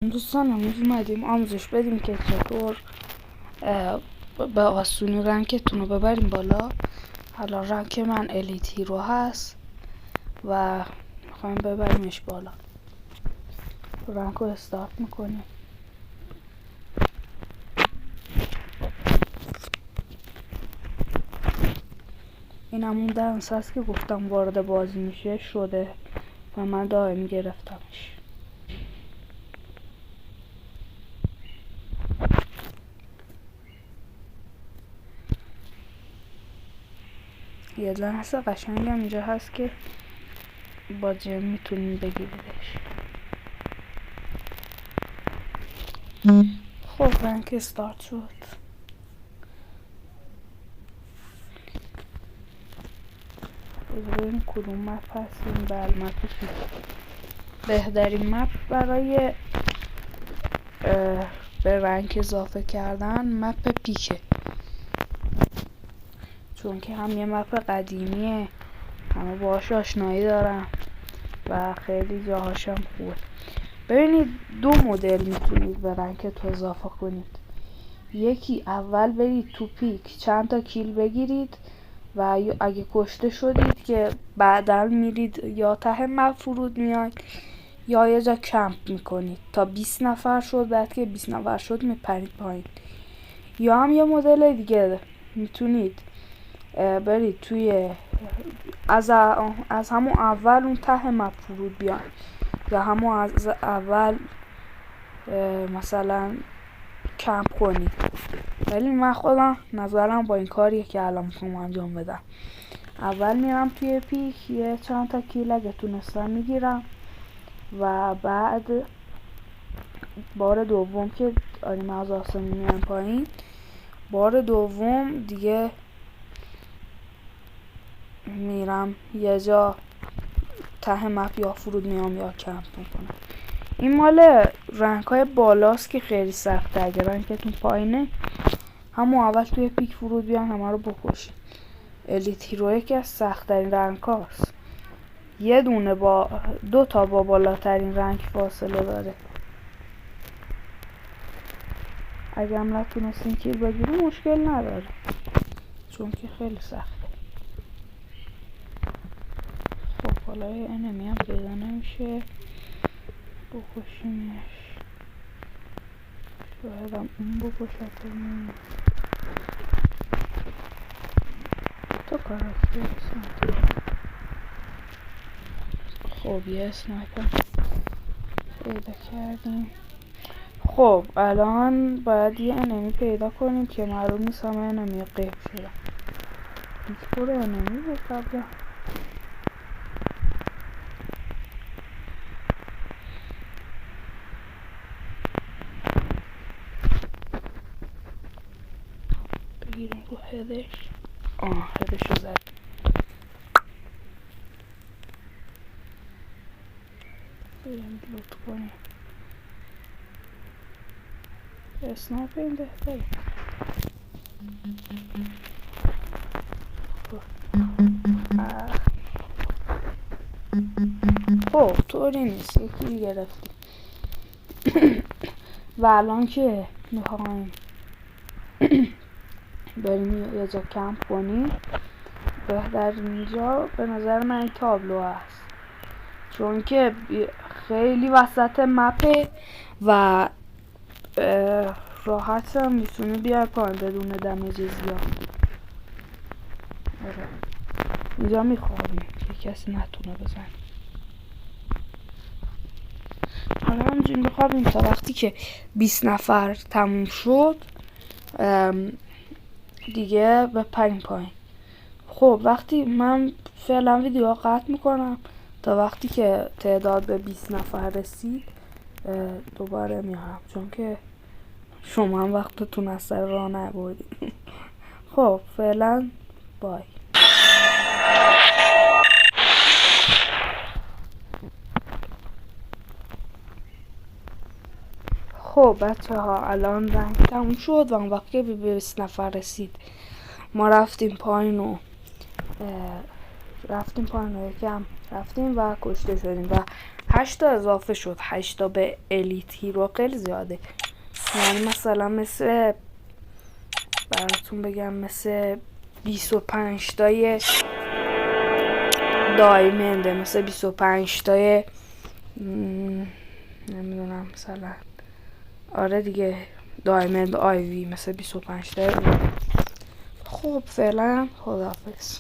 دوستان امروز اومدیم آموزش بدیم که چطور به آسونی رنکتون رو ببریم بالا. حالا رنک من الیت هیرو هست و میخوایم ببریمش بالا. رنک رو استارت میکنیم. این همون درس هست که گفتم وارد بازی میشه شده و من دائمی گرفتمش. یه لحظه قشنگ هم اینجا هست که با جم میتونیم بگیریدش. خب رنک استارت شد. بذاریم کدوم مپ هستیم. بله مپ پیک. بهترین مپ برای به رنک اضافه کردن مپ پیکه، چون که هم یه مپ قدیمیه، همه باهاش آشنایی دارم و خیلی جاهاشم خوبه. ببینید دو مدل میتونید به رنکتون اضافه کنید. یکی اول برید تو پیک چند تا کیل بگیرید و اگه کشته شدید که بعدا میرید یا ته مپ فرود میاید یا یه جا کمپ میکنید تا 20 نفر شد. بعد که 20 نفر شد میپرید پایین. یا هم یه مدل دیگه میتونید برید توی از همون اول اون ته مپ فرود بیاین یا همون از اول مثلا کمپ کنید. ولی من خودم نظرم با این کاریه که الان میخوام انجام بدم. اول میرم توی پیک یه چند تا کیل اگه تونستم میگیرم و بعد بار دوم که آنیمه از آسمون میان پایین، بار دوم دیگه میرم یه جا ته مپ یا فرود میام یا کمپ میکنم. این مال رنک های بالاست که خیلی سخته. اگه رنکتون پایینه همون اول توی پیک فرود بیان همه رو بکشین. الیت هیرو یکی از سخت ترین رنک هاست. یه دونه با دو تا با بالاترین رنک فاصله داره. اگه هم نتونستین کیل بگیری مشکل نداره چون که خیلی سخته. خب حالا یه انمی هم پیدا نمیشه بکشیمش. شاید هم اون بکشتمون. تو کاراکتر خب یه اسنایپر پیدا کردیم. خب الان باید یه انمی پیدا کنیم که معلوم نیست همه انمی غیب شدن. پر انمی بود قبلا. بگیریم رو هدش. هدش رو زد. بریم لوت کنیم. اسنایپر این بهتره. خب طوری نیست یکی گرفتیم. و الان که میخوایم بریم یه جا کمپ کنیم، بهتر اینجا به نظر من این تابلو هست چون که خیلی وسط مپه و راحت هم میتونی بیای پایین بدون دمیج زیاد. اینجا میخوابیم که کسی نتونه بزن. حالا همینجوری میخوابیم تا وقتی که 20 نفر تموم شد دیگه بپریم پایین. خب وقتی من فعلا ویدیو قطع میکنم تا وقتی که تعداد به 20 نفر رسید دوباره میام چون که شما هم وقتتون از سر راه نبردید. خب فعلا بای. خب بچه ها الان رنگ تموم شد و اون وقت که به 20 نفر رسید ما رفتیم پایین و یکم رفتیم و کشته شدیم و 8 تا اضافه شد. 8 تا به الیت هیرو خیلی زیاده. یعنی مثلا مثل براتون بگم مثل 25 تای دایمنده، مثل 25 تای نمیدونم مثلا آره دیگه دایمند آیوی مثل 25 تای. خب فعلا خداحافظ.